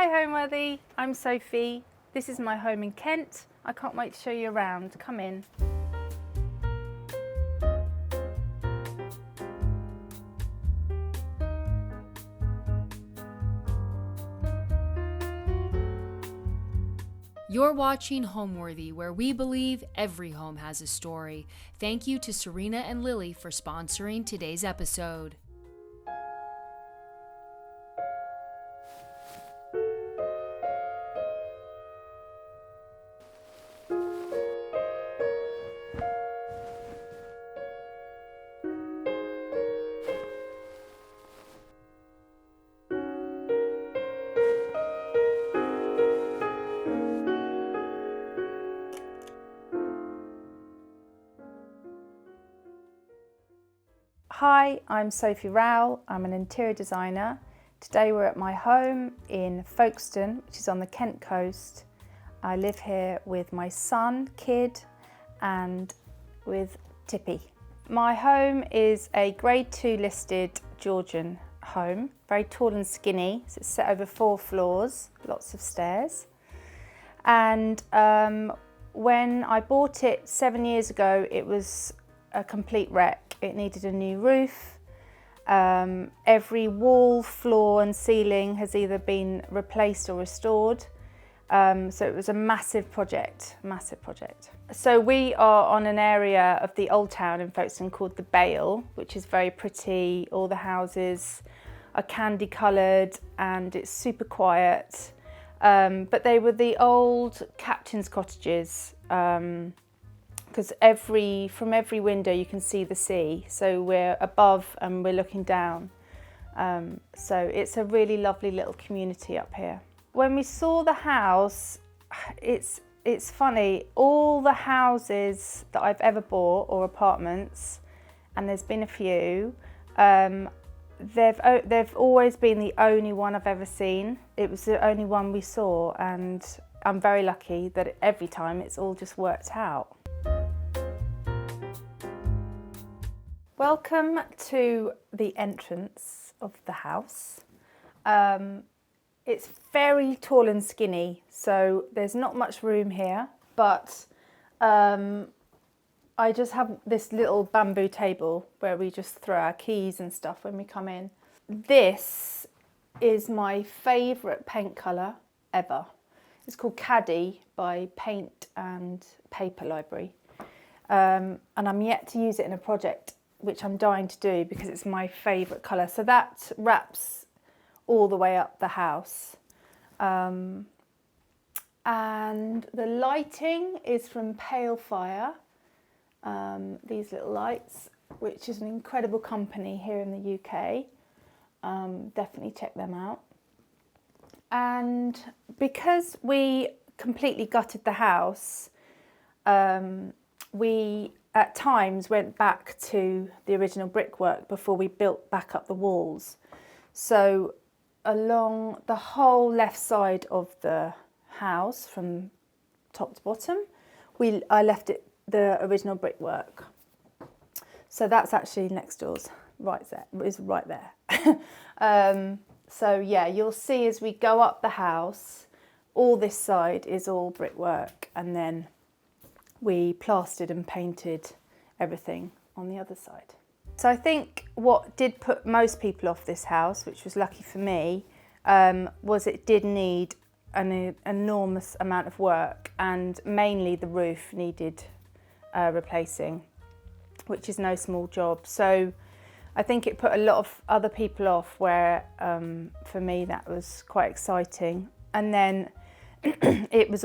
Hi Homeworthy, I'm Sophie. This is my home in Kent. I can't wait to show you around. Come in. You're watching Homeworthy, where we believe every home has a story. Thank you to Serena and Lily for sponsoring today's episode. Hi, I'm Sophie Rowell. I'm an interior designer. Today we're at my home in Folkestone, which is on the Kent coast. I live here with my son, Kid, and with Tippy. My home is a grade 2 listed Georgian home, very tall and skinny. So it's set over 4 floors, lots of stairs. And when I bought it 7 years ago, it was a complete wreck. It needed a new roof. Every wall, floor and ceiling has either been replaced or restored. So it was a massive project. So we are on an area of the old town in Folkestone called the Bale, which is very pretty. All the houses are candy coloured and it's super quiet. But they were the old captain's cottages. Because from every window you can see the sea. So we're above and we're looking down. So it's a really lovely little community up here. When we saw the house, it's funny, all the houses that I've ever bought or apartments, and there's been a few, they've always been the only one I've ever seen. It was the only one we saw, and I'm very lucky that every time it's all just worked out. Welcome to the entrance of the house. It's very tall and skinny, so there's not much room here, but I just have this little bamboo table where we just throw our keys and stuff when we come in. This is my favourite paint colour ever. It's called Caddy by Paint and Paper Library, and I'm yet to use it in a project, which I'm dying to do because it's my favourite colour. So that wraps all the way up the house. And the lighting is from Pale Fire, these little lights, which is an incredible company here in the UK. Definitely check them out. And because we completely gutted the house, we at times went back to the original brickwork before we built back up the walls. So along the whole left side of the house from top to bottom, I left it the original brickwork. So that's actually next door's right there. So yeah, you'll see as we go up the house, all this side is all brickwork, and then we plastered and painted everything on the other side. So I think what did put most people off this house, which was lucky for me, was it did need an enormous amount of work, and mainly the roof needed replacing, which is no small job. So I think it put a lot of other people off, where for me that was quite exciting. And then it was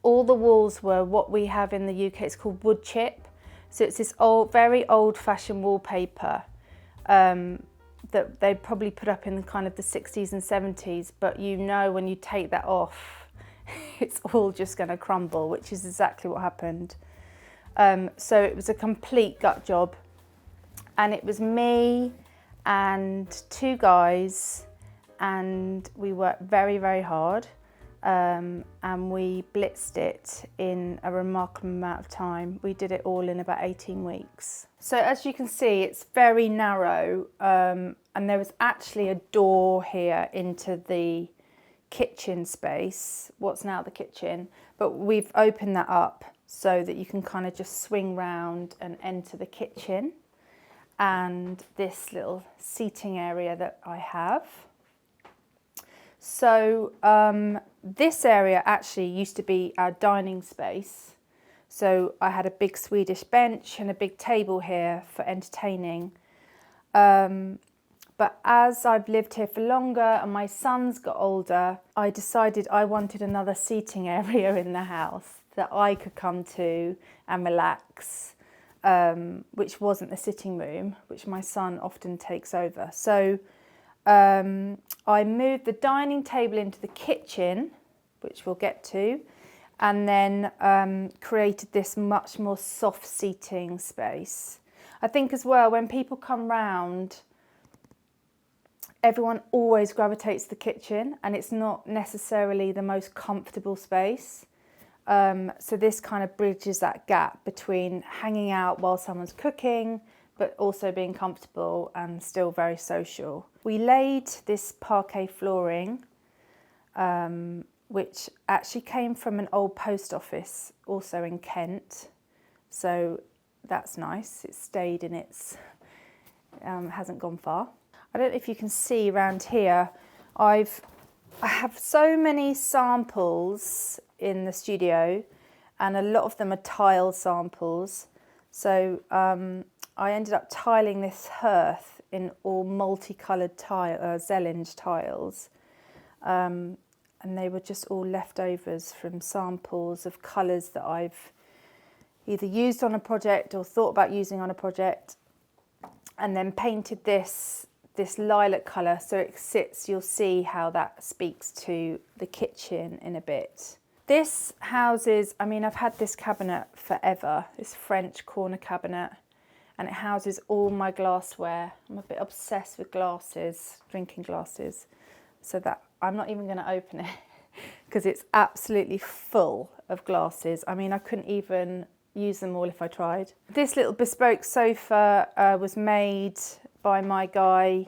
all the walls were what we have in the UK. It's called wood chip. So it's this very old-fashioned wallpaper that they probably put up in the kind of the 60s and 70s. But you know, when you take that off, it's all just going to crumble, which is exactly what happened. So it was a complete gut job. And it was me and 2 guys, and we worked very, very hard. And we blitzed it in a remarkable amount of time. We did it all in about 18 weeks. So as you can see, it's very narrow, and there was actually a door here into the kitchen space, what's now the kitchen, but we've opened that up so that you can kind of just swing round and enter the kitchen and this little seating area that I have. So this area actually used to be our dining space. So I had a big Swedish bench and a big table here for entertaining. But as I've lived here for longer and my sons got older, I decided I wanted another seating area in the house that I could come to and relax, which wasn't the sitting room, which my son often takes over. So I moved the dining table into the kitchen, which we'll get to, and then created this much more soft seating space. I think as well, when people come round, everyone always gravitates to the kitchen, and it's not necessarily the most comfortable space. So this kind of bridges that gap between hanging out while someone's cooking, but also being comfortable and still very social. We laid this parquet flooring, which actually came from an old post office, also in Kent. So that's nice. It stayed in its, hasn't gone far. I don't know if you can see around here, I have so many samples in the studio, and a lot of them are tile samples. So I ended up tiling this hearth in all multicoloured Zellinge tiles. And they were just all leftovers from samples of colours that I've either used on a project or thought about using on a project, and then painted this lilac colour so it sits. You'll see how that speaks to the kitchen in a bit. This houses, I mean, I've had this cabinet forever, this French corner cabinet, and it houses all my glassware. I'm a bit obsessed with glasses, drinking glasses, so that I'm not even going to open it because it's absolutely full of glasses. I mean, I couldn't even use them all if I tried. This little bespoke sofa was made by my guy,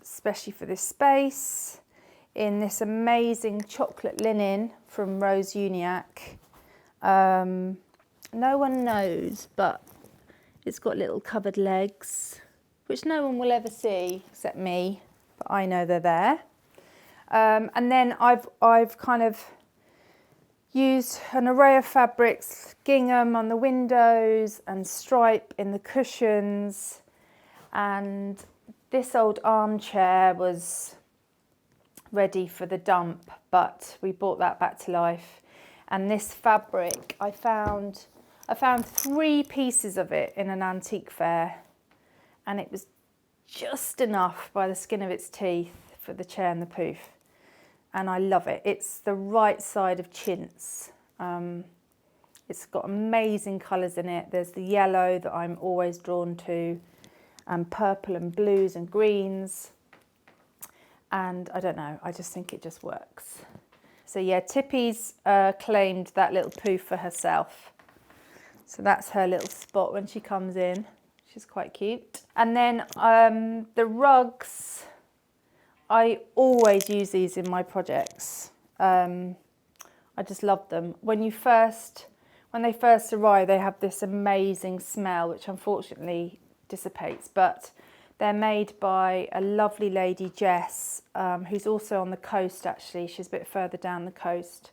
especially for this space, in this amazing chocolate linen from Rose Uniac. No one knows, but it's got little covered legs, which no one will ever see except me, but I know they're there. And then I've kind of used an array of fabrics, gingham on the windows and stripe in the cushions. And this old armchair was ready for the dump, but we brought that back to life. And this fabric, I found 3 pieces of it in an antique fair, and it was just enough by the skin of its teeth for the chair and the poof. And I love it. It's the right side of chintz. It's got amazing colours in it. There's the yellow that I'm always drawn to, and purple and blues and greens. And I don't know, I just think it just works. So yeah, Tippy's claimed that little poof for herself. So that's her little spot when she comes in. She's quite cute. And then the rugs, I always use these in my projects. I just love them. When they first arrive, they have this amazing smell, which unfortunately dissipates, but they're made by a lovely lady, Jess, who's also on the coast actually. She's a bit further down the coast.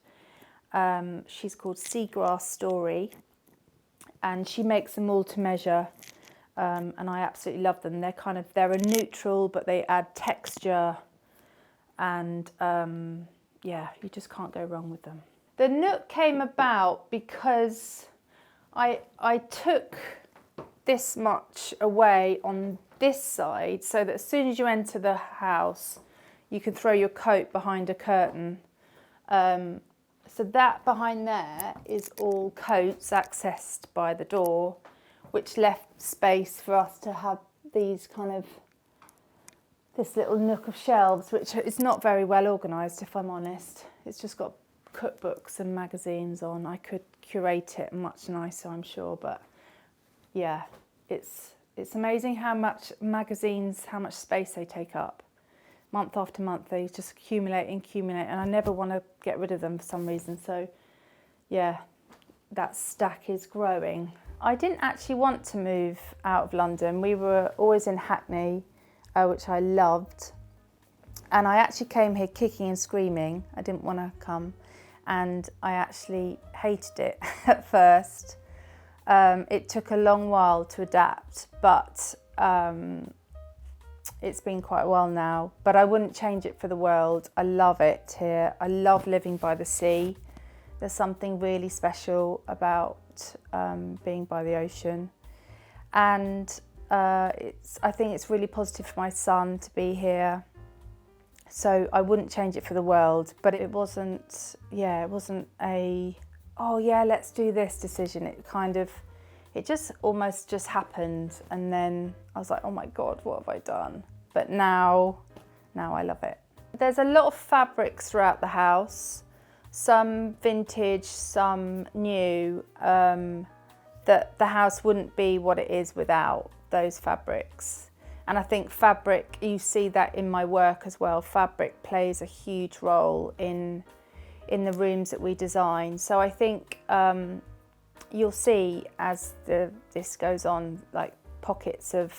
She's called Seagrass Story, and she makes them all to measure, and I absolutely love them. They're a neutral, but they add texture, and yeah, you just can't go wrong with them. The nook came about because I took this much away on this side, so that as soon as you enter the house, you can throw your coat behind a curtain. So that behind there is all coats accessed by the door, which left space for us to have these this little nook of shelves, which is not very well organised, if I'm honest. It's just got cookbooks and magazines on. I could curate it much nicer, I'm sure, but yeah, it's It's amazing how much magazines, how much space they take up. Month after month, they just accumulate, and I never want to get rid of them for some reason. So yeah, that stack is growing. I didn't actually want to move out of London. We were always in Hackney, which I loved. And I actually came here kicking and screaming. I didn't want to come. And I actually hated it at first. It took a long while to adapt, but it's been quite a while now. But I wouldn't change it for the world. I love it here. I love living by the sea. There's something really special about being by the ocean. And I think it's really positive for my son to be here. So I wouldn't change it for the world, but it wasn't a, oh yeah, let's do this decision. It just almost just happened. And then I was like, oh my God, what have I done? But now I love it. There's a lot of fabrics throughout the house, some vintage, some new, that the house wouldn't be what it is without those fabrics. And I think fabric, you see that in my work as well. Fabric plays a huge role in the rooms that we design. So I think you'll see as this goes on, like pockets of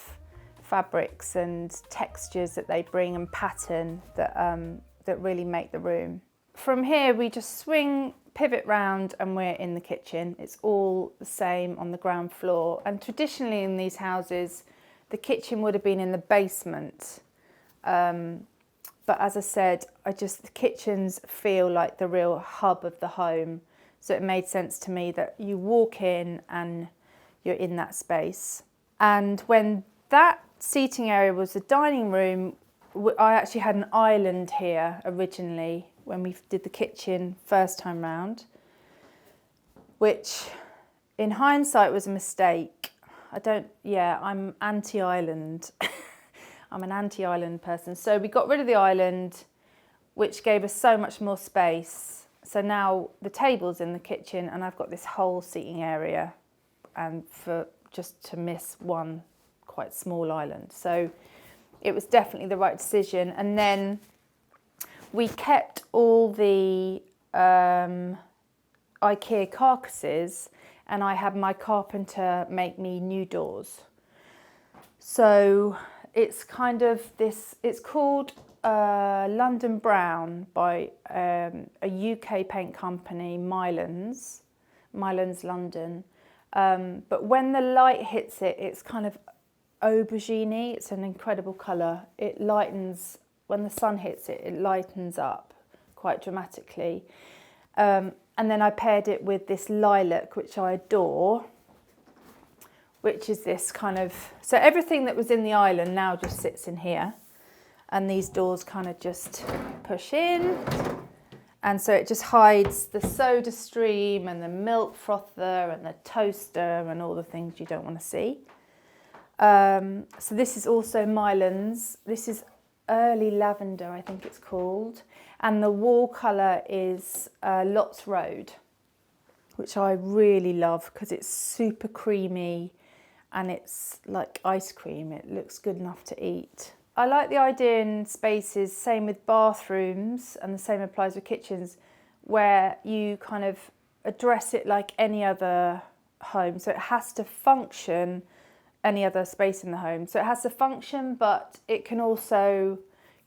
fabrics and textures that they bring and pattern that really make the room. From here, we just swing, pivot round, and we're in the kitchen. It's all the same on the ground floor. And traditionally in these houses, the kitchen would have been in the basement. But as I said, the kitchens feel like the real hub of the home. So it made sense to me that you walk in and you're in that space. And when that seating area was the dining room, I actually had an island here originally when we did the kitchen first time round, which in hindsight was a mistake. I'm anti-island. I'm an anti-island person. So we got rid of the island, which gave us so much more space. So now the table's in the kitchen and I've got this whole seating area, and for just to miss one quite small island. So it was definitely the right decision. And then we kept all the IKEA carcasses, and I had my carpenter make me new doors. So it's kind of this, it's called London Brown by a UK paint company, Mylands London. But when the light hits it, it's kind of aubergine. It's an incredible colour. It lightens, when the sun hits it, it lightens up quite dramatically. And then I paired it with this lilac, which I adore, which is this kind of, so everything that was in the island now just sits in here. And these doors kind of just push in. And so it just hides the soda stream and the milk frother and the toaster and all the things you don't want to see. So this is also Mylands. This is early lavender, I think it's called. And the wall colour is Lots Road, which I really love because it's super creamy and it's like ice cream. It looks good enough to eat. I like the idea in spaces, same with bathrooms, and the same applies with kitchens, where you kind of address it like any other home. So it has to function, any other space in the home. So it has to function, but it can also,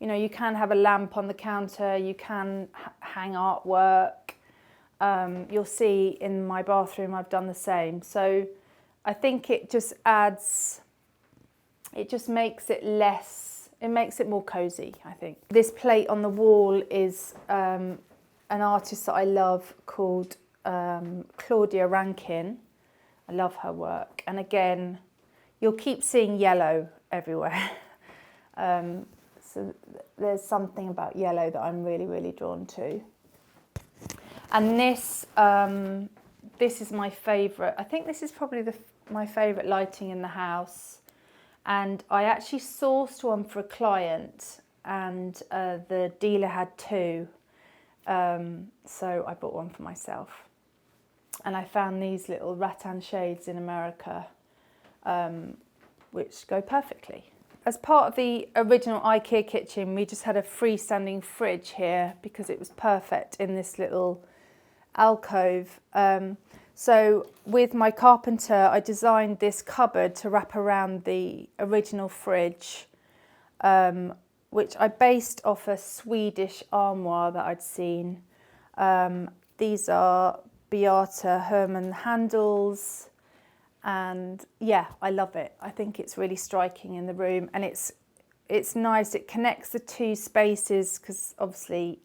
you know, you can have a lamp on the counter, you can hang artwork. You'll see in my bathroom I've done the same. So I think it just adds, it just makes it less, it makes it more cosy, I think. This plate on the wall is an artist that I love called Claudia Rankin. I love her work. And again, you'll keep seeing yellow everywhere. So there's something about yellow that I'm really, really drawn to. And this is my favourite. I think this is probably my favourite lighting in the house. And I actually sourced one for a client, and the dealer had two. So I bought one for myself. And I found these little rattan shades in America. which go perfectly. As part of the original IKEA kitchen, we just had a freestanding fridge here because it was perfect in this little alcove. So with my carpenter, I designed this cupboard to wrap around the original fridge, which I based off a Swedish armoire that I'd seen. These are Beata Herman handles, and yeah, I love it. I think it's really striking in the room, and it's nice. It connects the two spaces because obviously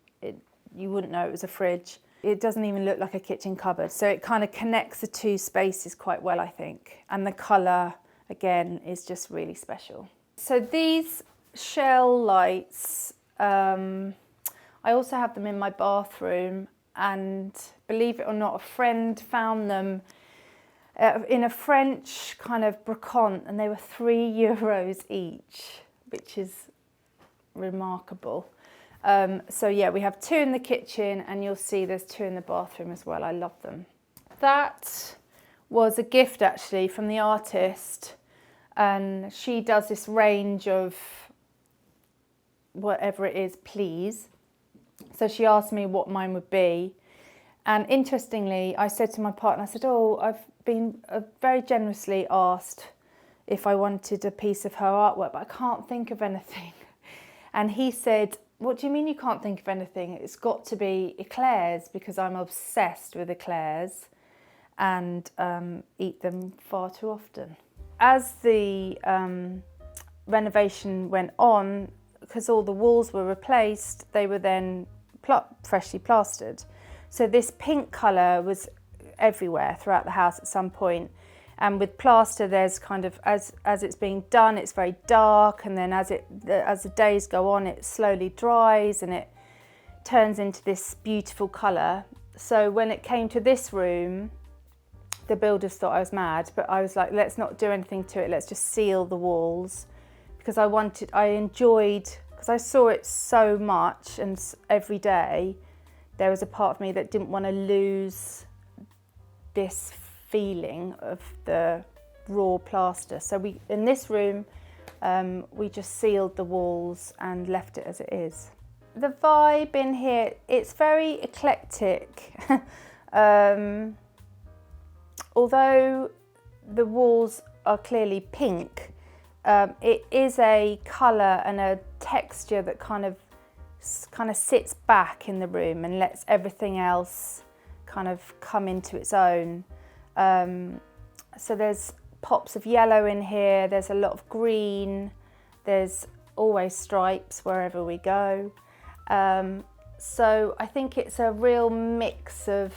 you wouldn't know it was a fridge. It doesn't even look like a kitchen cupboard, so it kind of connects the two spaces quite well, I think. And the colour, again, is just really special. So these shell lights, I also have them in my bathroom, and believe it or not, a friend found them in a French kind of brocante, and they were €3 each, which is remarkable. So yeah, we have 2 in the kitchen, and you'll see there's 2 in the bathroom as well. I love them. That was a gift actually from the artist, and she does this range of whatever it is, please. So she asked me what mine would be, and interestingly, I said to my partner, I said, oh, I've been very generously asked if I wanted a piece of her artwork, but I can't think of anything. And he said, what do you mean you can't think of anything? It's got to be eclairs, because I'm obsessed with eclairs and eat them far too often. As the renovation went on, because all the walls were replaced, they were then freshly plastered. So this pink colour was everywhere throughout the house at some point. And with plaster, there's kind of, as it's being done, it's very dark, and then as the days go on, it slowly dries and it turns into this beautiful colour. So when it came to this room, the builders thought I was mad, but I was like, let's not do anything to it, let's just seal the walls, because I enjoyed, because I saw it so much and every day, there was a part of me that didn't want to lose this feeling of the raw plaster. So in this room, we just sealed the walls and left it as it is. The vibe in here, it's very eclectic. Although the walls are clearly pink, it is a colour and a texture that kind of sits back in the room and lets everything else kind of come into its own. So there's pops of yellow in here, there's a lot of green, there's always stripes wherever we go. So I think it's a real mix of,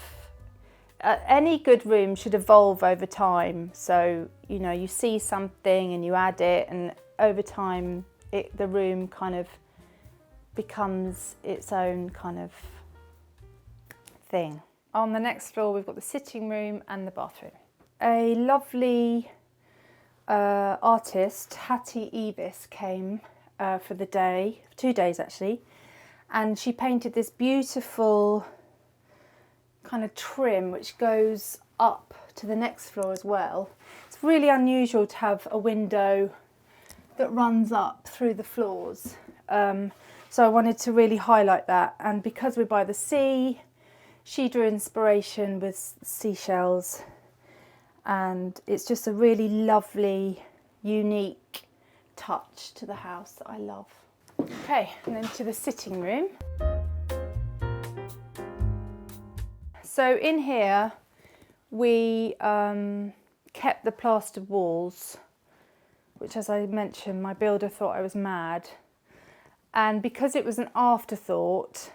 any good room should evolve over time. So, you know, you see something and you add it, and over time the room kind of becomes its own kind of thing. On the next floor, we've got the sitting room and the bathroom. A lovely artist, Hattie Evis, came for the day, 2 days actually, and she painted this beautiful kind of trim which goes up to the next floor as well. It's really unusual to have a window that runs up through the floors. So I wanted to really highlight that, and because we're by the sea, she drew inspiration with seashells, and it's just a really lovely, unique touch to the house that I love. Okay, and then to the sitting room. So in here, we kept the plastered walls, which, as I mentioned, my builder thought I was mad. And because it was an afterthought,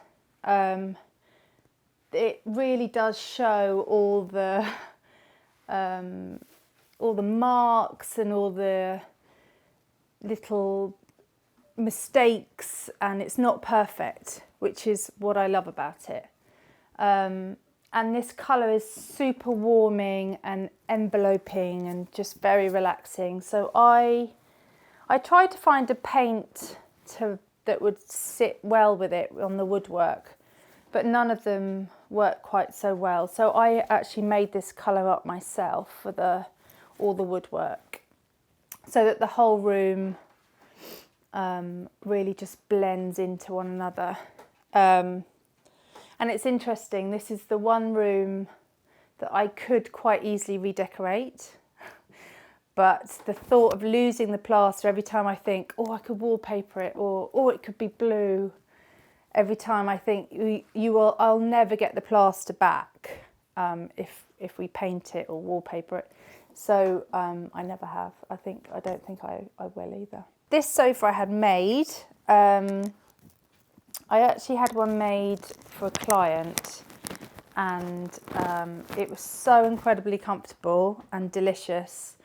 it really does show all the marks and all the little mistakes, and it's not perfect, which is what I love about it. And this colour is super warming and enveloping and just very relaxing. So I tried to find a paint that would sit well with it on the woodwork, but none of them work quite so well. So I actually made this colour up myself for all the woodwork. so that the whole room really just blends into one another. And it's interesting, this is the one room that I could quite easily redecorate, but the thought of losing the plaster every time I think, oh, I could wallpaper it, or it could be blue, every time I think I'll never get the plaster back if we paint it or wallpaper it. So I never have. I don't think I will either. This sofa I had made. I actually had one made for a client, and it was so incredibly comfortable and delicious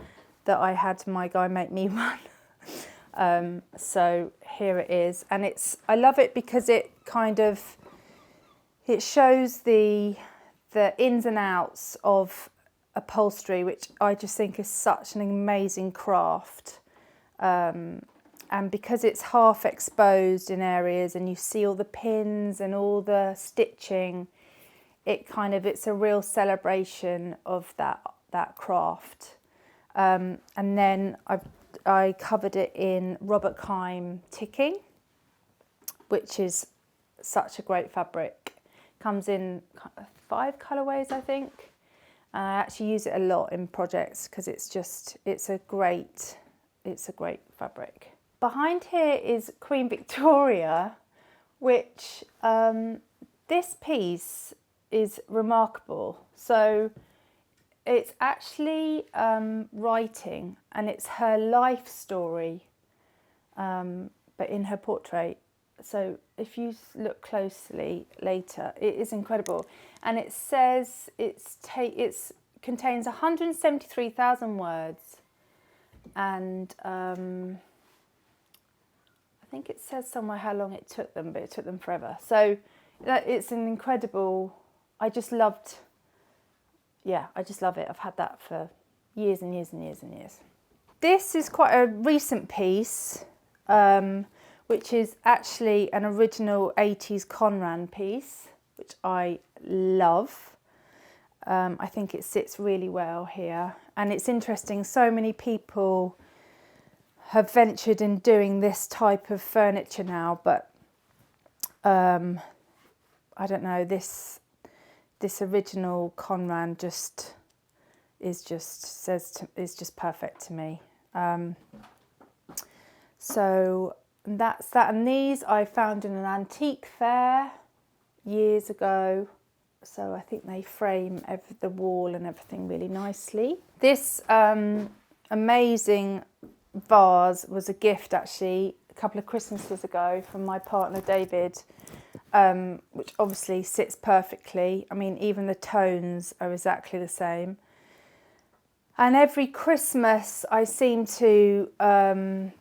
that I had my guy make me one. So here it is, and I love it because it shows the ins and outs of upholstery, which I just think is such an amazing craft. And because it's half exposed in areas and you see all the pins and all the stitching, it's a real celebration of that craft. And then I covered it in Robert Kime ticking, which is such a great fabric. Comes in 5 colourways, I think. And I actually use it a lot in projects because it's a great fabric. Behind here is Queen Victoria, which this piece is remarkable. So it's actually writing, and it's her life story, but in her portrait. So if you look closely later, it is incredible. And it says it contains 173,000 words, and I think it says somewhere how long it took them, but it took them forever. So it's an incredible, I just love it. I've had that for years and years and years and years. This is quite a recent piece, which is actually an original 80s Conran piece, which I love. I think it sits really well here. And it's interesting, so many people have ventured in doing this type of furniture now, but I don't know, this original Conran is just perfect to me. So that's that. And these I found in an antique fair years ago. So I think they frame the wall and everything really nicely. This amazing vase was a gift actually a couple of Christmases ago from my partner David, which obviously sits perfectly. I mean, even the tones are exactly the same. And every Christmas I seem to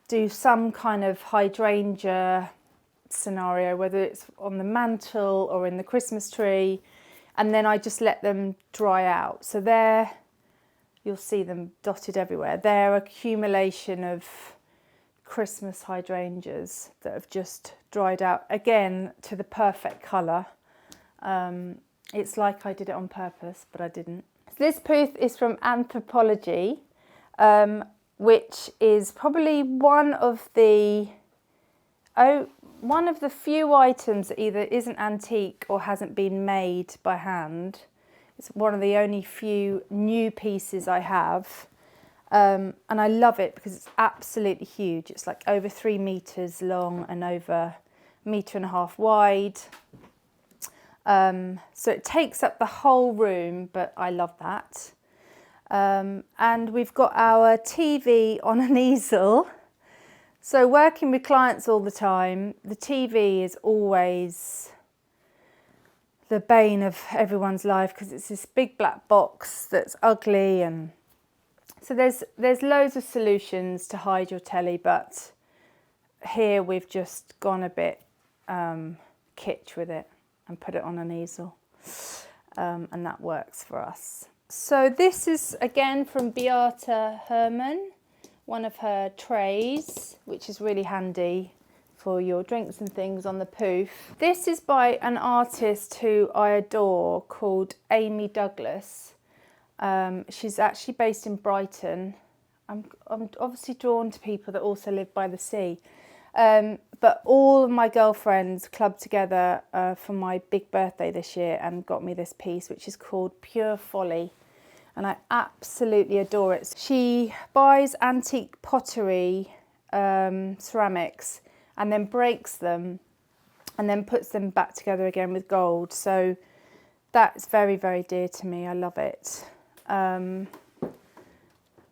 do some kind of hydrangea scenario, whether it's on the mantle or in the Christmas tree, and then I just let them dry out. So you'll see them dotted everywhere. They're accumulation of Christmas hydrangeas that have just dried out, again, to the perfect colour. It's like I did it on purpose, but I didn't. This piece is from Anthropology, which is probably one of the few items that either isn't antique or hasn't been made by hand. It's one of the only few new pieces I have. And I love it because it's absolutely huge. It's like over 3 meters long and over 1.5 meters wide. So it takes up the whole room, but I love that. And we've got our TV on an easel. So working with clients all the time, the TV is always the bane of everyone's life because it's this big black box that's ugly, and so there's loads of solutions to hide your telly, but here we've just gone a bit kitsch with it and put it on an easel, and that works for us. So this is again from Beata Herman, one of her trays, which is really handy for your drinks and things on the poof. This is by an artist who I adore called Amy Douglas. She's actually based in Brighton, I'm obviously drawn to people that also live by the sea. But all of my girlfriends clubbed together for my big birthday this year and got me this piece, which is called Pure Folly. And I absolutely adore it. She buys antique pottery, ceramics, and then breaks them and then puts them back together again with gold. So that's very, very dear to me. I love it.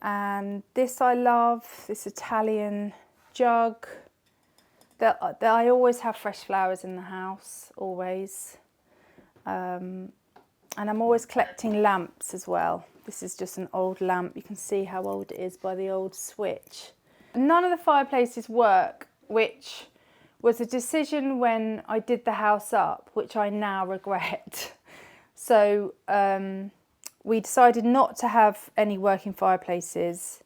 And this I love, this Italian jug. That I always have fresh flowers in the house, always. And I'm always collecting lamps as well. This is just an old lamp. You can see how old it is by the old switch. None of the fireplaces work, which was a decision when I did the house up, which I now regret. So we decided not to have any working fireplaces.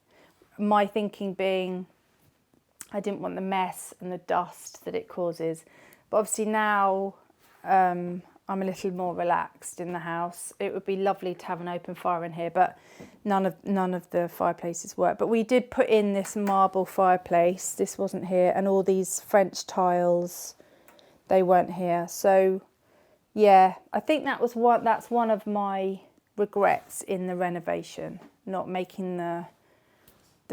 My thinking being I didn't want the mess and the dust that it causes. But obviously now I'm a little more relaxed in the house. It would be lovely to have an open fire in here, but none of the fireplaces work. But we did put in this marble fireplace. This wasn't here, and all these French tiles, they weren't here. So yeah, I think that's one of my regrets in the renovation, not making the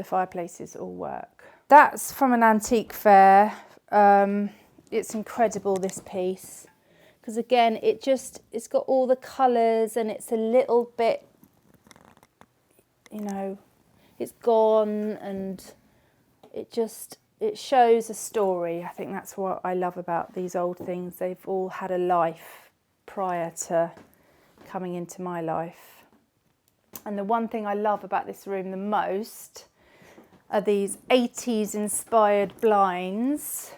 fireplaces all work. That's from an antique fair. It's incredible, this piece, because again it's got all the colours and it's a little bit, you know, it's gone, and it shows a story. I think that's what I love about these old things. They've all had a life prior to coming into my life. And the one thing I love about this room the most are these 80s inspired blinds.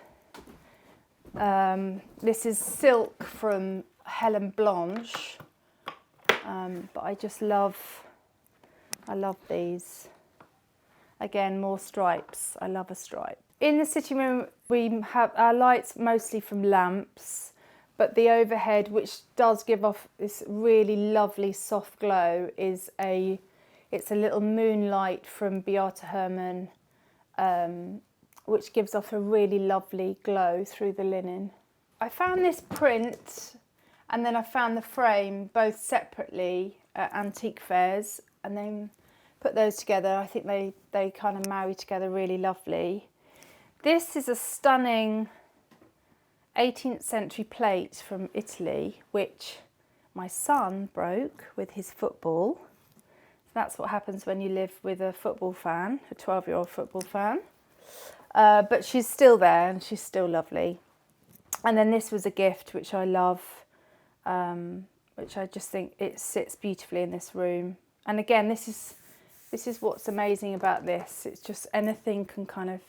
This is silk from Helen Blanche, but I love these. Again, more stripes. I love a stripe. In the sitting room, we have our lights mostly from lamps, but the overhead, which does give off this really lovely soft glow, it's a little moonlight from Beate Hermann, which gives off a really lovely glow through the linen. I found this print, and then I found the frame both separately at antique fairs, and then put those together. I think they kind of marry together really lovely. This is a stunning 18th century plate from Italy, which my son broke with his football. That's what happens when you live with a football fan, a 12-year-old football fan. But she's still there and she's still lovely. And then this was a gift which I love, which I just think it sits beautifully in this room. And again, this is what's amazing about this. It's just anything can kind of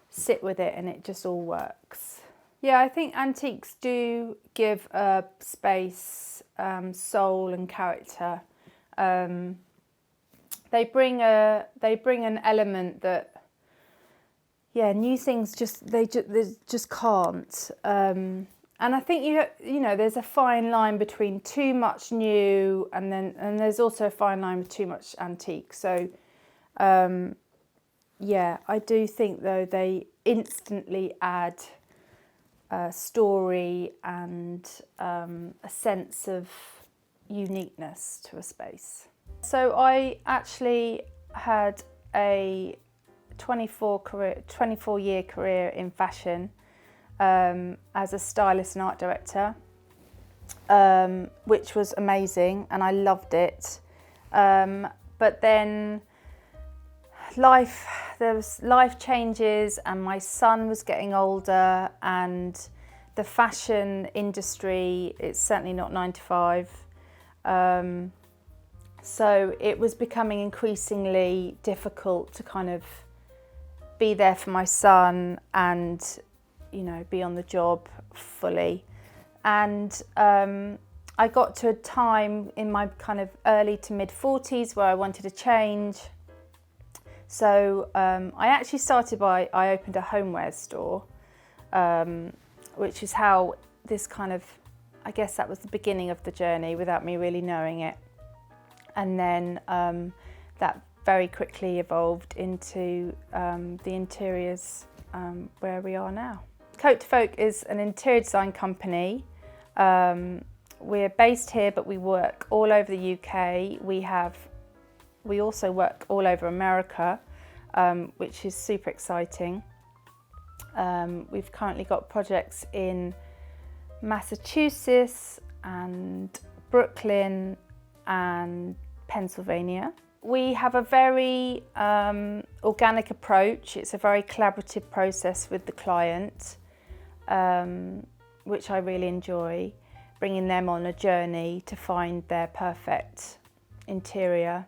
sit with it and it just all works. Yeah, I think antiques do give a space, soul and character. They bring an element that, yeah, new things they just can't. And I think you know there's a fine line between too much new and there's also a fine line with too much antique. So yeah, I do think though they instantly add story and a sense of uniqueness to a space. So I actually had a 24-year career in fashion as a stylist and art director, which was amazing and I loved it. But then there was life changes and my son was getting older, and the fashion industry, it's certainly not 9 to 5. So it was becoming increasingly difficult to kind of be there for my son and, you know, be on the job fully. And I got to a time in my kind of early to mid 40s where I wanted to change. So I actually I opened a homeware store, which is how this kind of, I guess that was the beginning of the journey without me really knowing it. And then that very quickly evolved into the interiors where we are now. Côte de Folk is an interior design company. We're based here, but we work all over the UK. We also work all over America, which is super exciting. We've currently got projects in Massachusetts and Brooklyn and Pennsylvania. We have a very organic approach. It's a very collaborative process with the client, which I really enjoy, bringing them on a journey to find their perfect interior.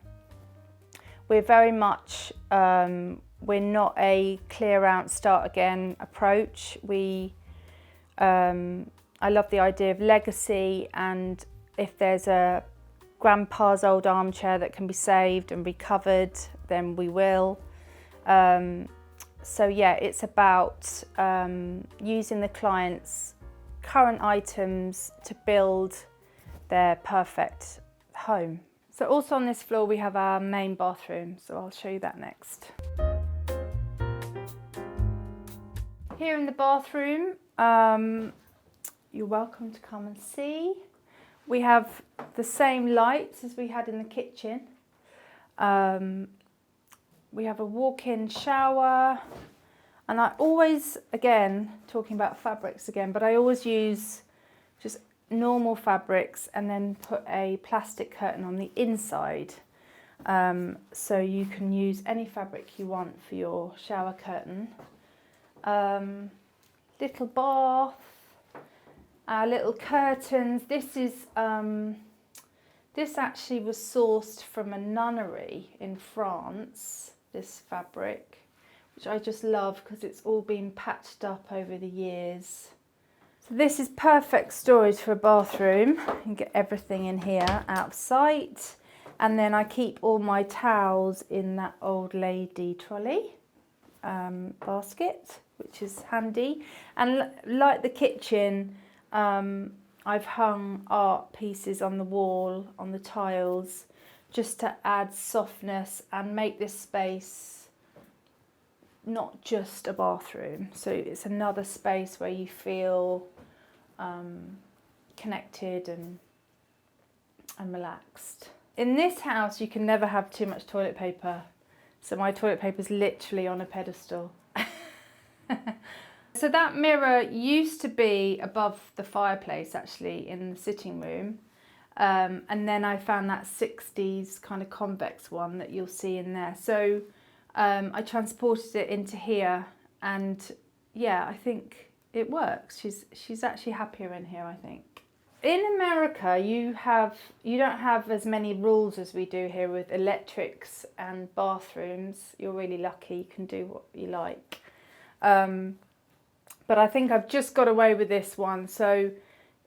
We're very much, we're not a clear out, start again approach. I love the idea of legacy, and if there's a grandpa's old armchair that can be saved and recovered, then we will. So yeah, it's about using the client's current items to build their perfect home. So also on this floor we have our main bathroom, so I'll show you that next. Here in the bathroom, you're welcome to come and see. We have the same lights as we had in the kitchen. We have a walk-in shower, and I always, again, talking about fabrics again, but I always use just normal fabrics and then put a plastic curtain on the inside. So you can use any fabric you want for your shower curtain. Little bath, our little curtains. This actually was sourced from a nunnery in France, this fabric, which I just love because it's all been patched up over the years. So this is perfect storage for a bathroom. You can get everything in here out of sight. And then I keep all my towels in that old lady trolley basket, which is handy. And like the kitchen, I've hung art pieces on the wall, on the tiles, just to add softness and make this space not just a bathroom. So it's another space where you feel connected and relaxed. In this house, you can never have too much toilet paper. So my toilet paper is literally on a pedestal. So that mirror used to be above the fireplace, actually, in the sitting room. And then I found that 60s kind of convex one that you'll see in there. So I transported it into here, and yeah, I think it works. She's actually happier in here, I think. In America, you don't have as many rules as we do here with electrics and bathrooms. You're really lucky, you can do what you like. But I think I've just got away with this one. So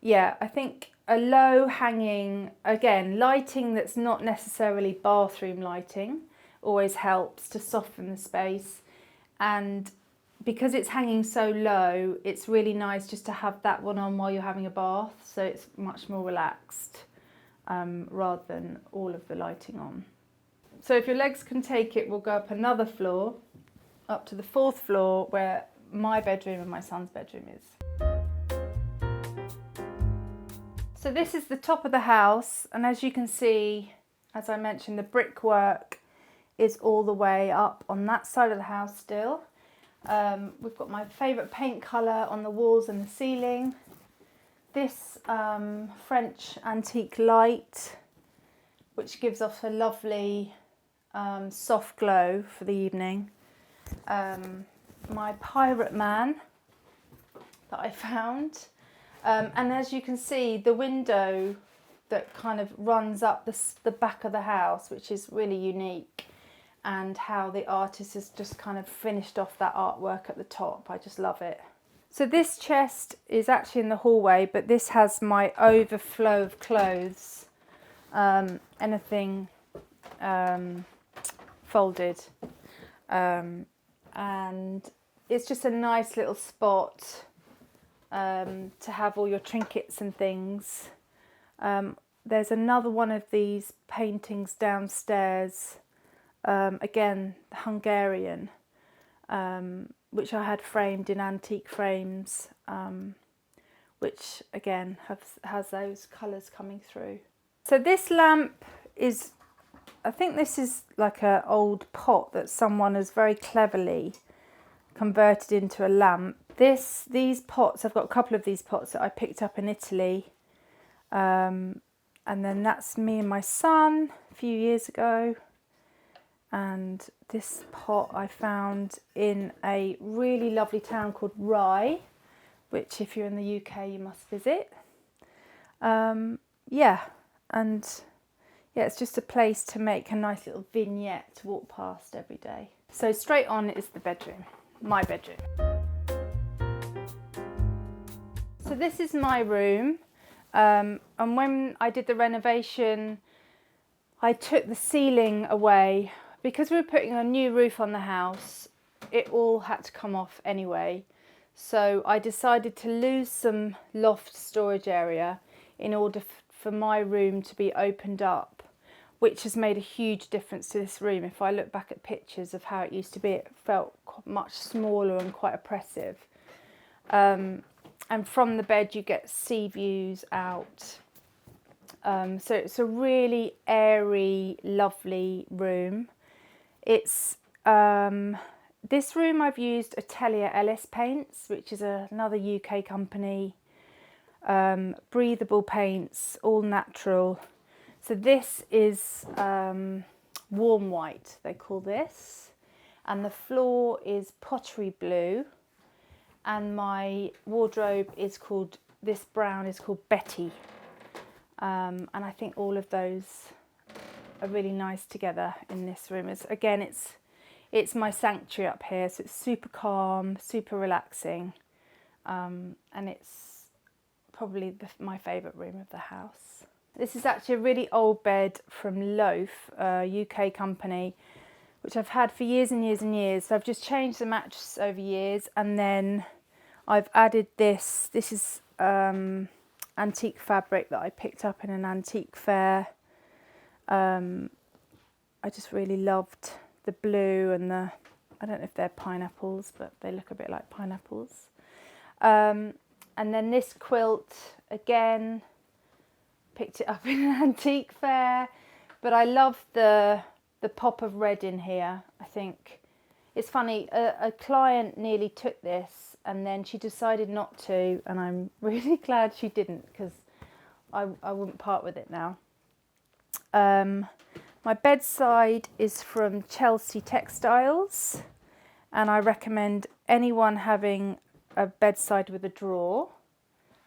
yeah, I think a low hanging, again, lighting that's not necessarily bathroom lighting always helps to soften the space. And because it's hanging so low, it's really nice just to have that one on while you're having a bath. So it's much more relaxed rather than all of the lighting on. So if your legs can take it, we'll go up another floor, up to the 4th floor where my bedroom and my son's bedroom is. So this is the top of the house, and as you can see, as I mentioned, the brickwork is all the way up on that side of the house still. We've got my favourite paint colour on the walls and the ceiling. This French antique light, which gives off a lovely soft glow for the evening. My pirate man that I found. And as you can see, the window that kind of runs up the back of the house, which is really unique, and how the artist has just kind of finished off that artwork at the top. I just love it. So this chest is actually in the hallway, but this has my overflow of clothes, anything folded. And it's just a nice little spot to have all your trinkets and things. There's another one of these paintings downstairs again, Hungarian, which I had framed in antique frames, which again has those colours coming through. So this lamp is, I think this is like an old pot that someone has very cleverly converted into a lamp. These pots, I've got a couple of these pots that I picked up in Italy, and then that's me and my son a few years ago. And this pot I found in a really lovely town called Rye, which if you're in the UK you must visit. Yeah, it's just a place to make a nice little vignette to walk past every day. So straight on is the bedroom, my bedroom. So this is my room, and when I did the renovation, I took the ceiling away. Because we were putting a new roof on the house, it all had to come off anyway. So I decided to lose some loft storage area in order for my room to be opened up, which has made a huge difference to this room. If I look back at pictures of how it used to be, it felt much smaller and quite oppressive. And from the bed you get sea views out. So it's a really airy, lovely room. It's this room I've used Atelier Ellis paints, which is another UK company. Breathable paints, all natural. So this is warm white, they call this, and the floor is pottery blue, and my wardrobe is called, this brown is called Betty, and I think all of those are really nice together in this room. It's my sanctuary up here, so it's super calm, super relaxing, and it's probably my favourite room of the house. This is actually a really old bed from Loaf, a UK company, which I've had for years and years and years. So I've just changed the mattress over years, and then I've added this. This is antique fabric that I picked up in an antique fair. I just really loved the blue and I don't know if they're pineapples, but they look a bit like pineapples. And then this quilt, again, picked it up in an antique fair, but I love the pop of red in here. I think it's funny, a client nearly took this and then she decided not to, and I'm really glad she didn't, because I wouldn't part with it now. My bedside is from Chelsea Textiles, and I recommend anyone having a bedside with a drawer.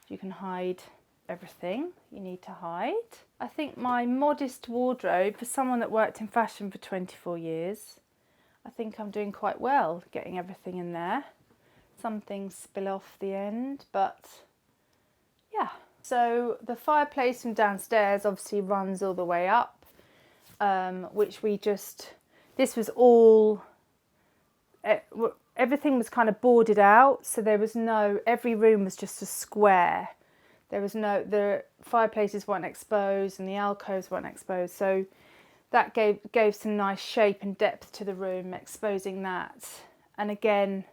You can hide everything you need to hide. I think my modest wardrobe, for someone that worked in fashion for 24 years, I think I'm doing quite well getting everything in there. Some things spill off the end, but yeah. So the fireplace from downstairs obviously runs all the way up, which this was all, everything was kind of boarded out, so there was every room was just a square. The fireplaces weren't exposed and the alcoves weren't exposed, so that gave some nice shape and depth to the room, exposing that. And again,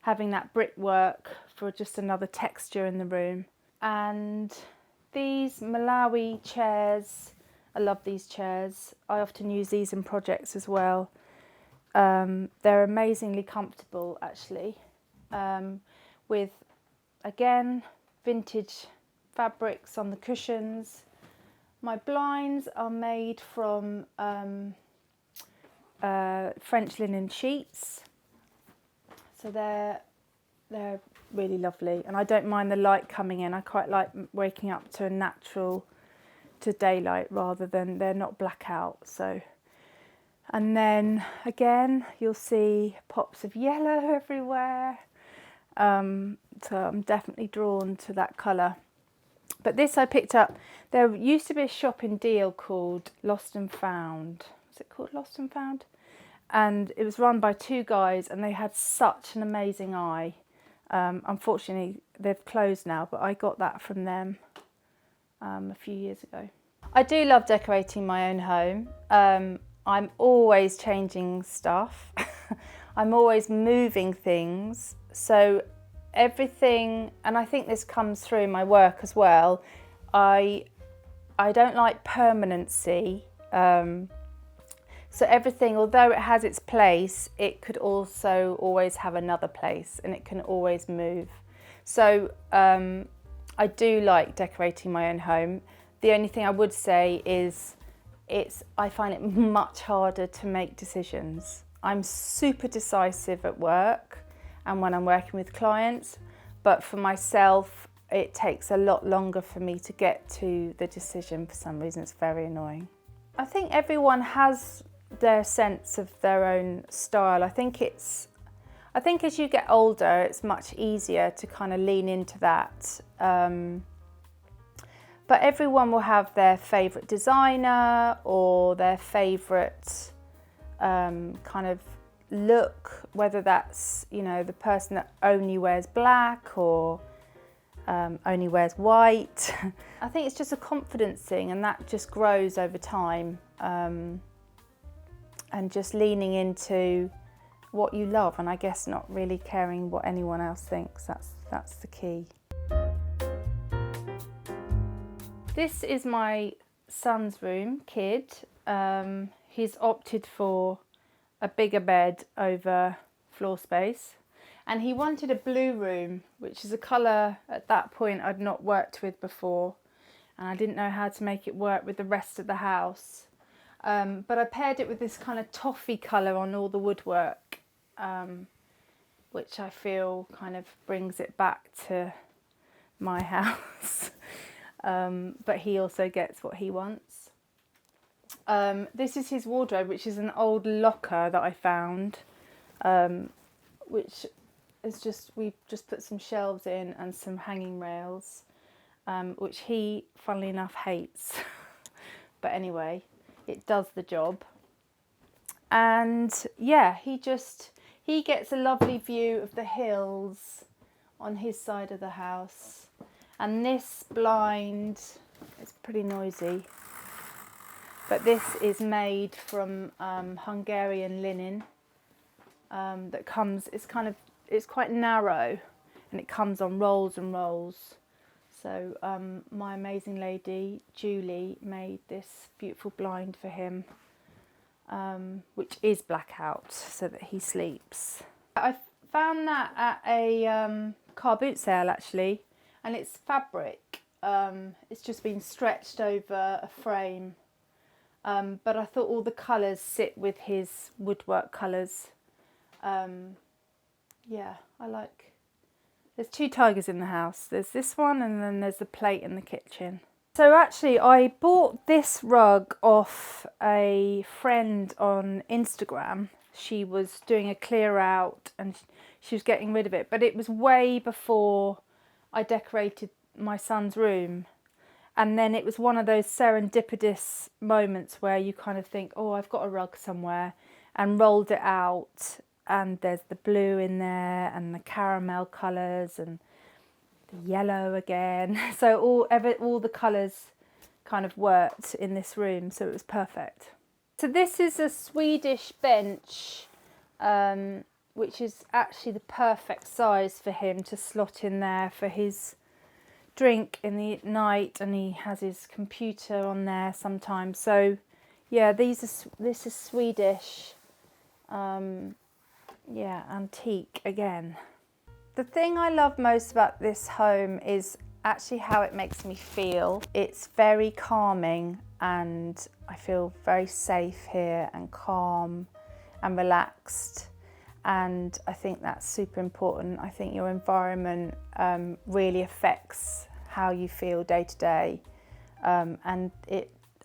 having that brickwork for just another texture in the room. And these Malawi chairs, I love these chairs. I often use these in projects as well. They're amazingly comfortable, actually, with, again, vintage fabrics on the cushions. My blinds are made from French linen sheets, so they're really lovely, and I don't mind the light coming in. I quite like waking up to daylight rather than they're not blackout. So, and then again you'll see pops of yellow everywhere, so I'm definitely drawn to that colour. But this I picked up, there used to be a shop in Deal called Lost and Found. Was it called Lost and Found? And it was run by two guys, and they had such an amazing eye. Unfortunately they've closed now, but I got that from them a few years ago. I do love decorating my own home. I'm always changing stuff. I'm always moving things. So everything, and I think this comes through my work as well, I don't like permanency. So everything, although it has its place, it could also always have another place, and it can always move. So I do like decorating my own home. The only thing I would say is I find it much harder to make decisions. I'm super decisive at work and when I'm working with clients, but for myself, it takes a lot longer for me to get to the decision. For some reason, it's very annoying. I think everyone has their sense of their own style. I think as you get older, it's much easier to kind of lean into that. But everyone will have their favourite designer or their favourite kind of look, whether that's, you know, the person that only wears black or only wears white. I think it's just a confidence thing, and that just grows over time. And just leaning into what you love, and I guess not really caring what anyone else thinks. That's the key. This is my son's room, Kid. He's opted for a bigger bed over floor space, and he wanted a blue room, which is a colour at that point I'd not worked with before, and I didn't know how to make it work with the rest of the house. But I paired it with this kind of toffee colour on all the woodwork, which I feel kind of brings it back to my house. But he also gets what he wants. This is his wardrobe, which is an old locker that I found, which is we've just put some shelves in and some hanging rails, which he, funnily enough, hates. But anyway, it does the job. And yeah, he gets a lovely view of the hills on his side of the house. And this blind, it's pretty noisy, but this is made from Hungarian linen that comes, it's quite narrow, and it comes on rolls and rolls. So my amazing lady, Julie, made this beautiful blind for him, which is blackout so that he sleeps. I found that at a car boot sale actually, and it's fabric. It's just been stretched over a frame, but I thought all the colours sit with his woodwork colours. Yeah, I like. There's two tigers in the house. There's this one, and then there's the plate in the kitchen. So actually, I bought this rug off a friend on Instagram. She was doing a clear out and she was getting rid of it, but it was way before I decorated my son's room. And then it was one of those serendipitous moments where you kind of think, oh, I've got a rug somewhere, and rolled it out. And there's the blue in there and the caramel colours and the yellow again. So all the colours kind of worked in this room, so it was perfect. So this is a Swedish bench, which is actually the perfect size for him to slot in there for his drink in the night, and he has his computer on there sometimes. So yeah, this is Swedish. Yeah, antique again. The thing I love most about this home is actually how it makes me feel. It's very calming, and I feel very safe here and calm and relaxed. And I think that's super important. I think your environment really affects how you feel day to day. And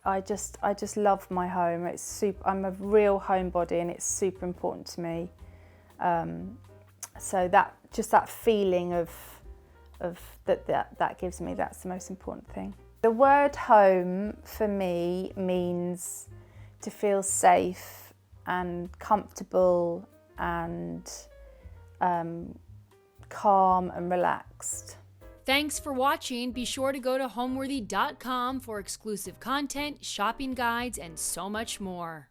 I just love my home. I'm a real homebody, and it's super important to me. So that feeling of that gives me, that's the most important thing. The word home for me means to feel safe and comfortable and calm and relaxed. Thanks for watching. Be sure to go to homeworthy.com for exclusive content, shopping guides, and so much more.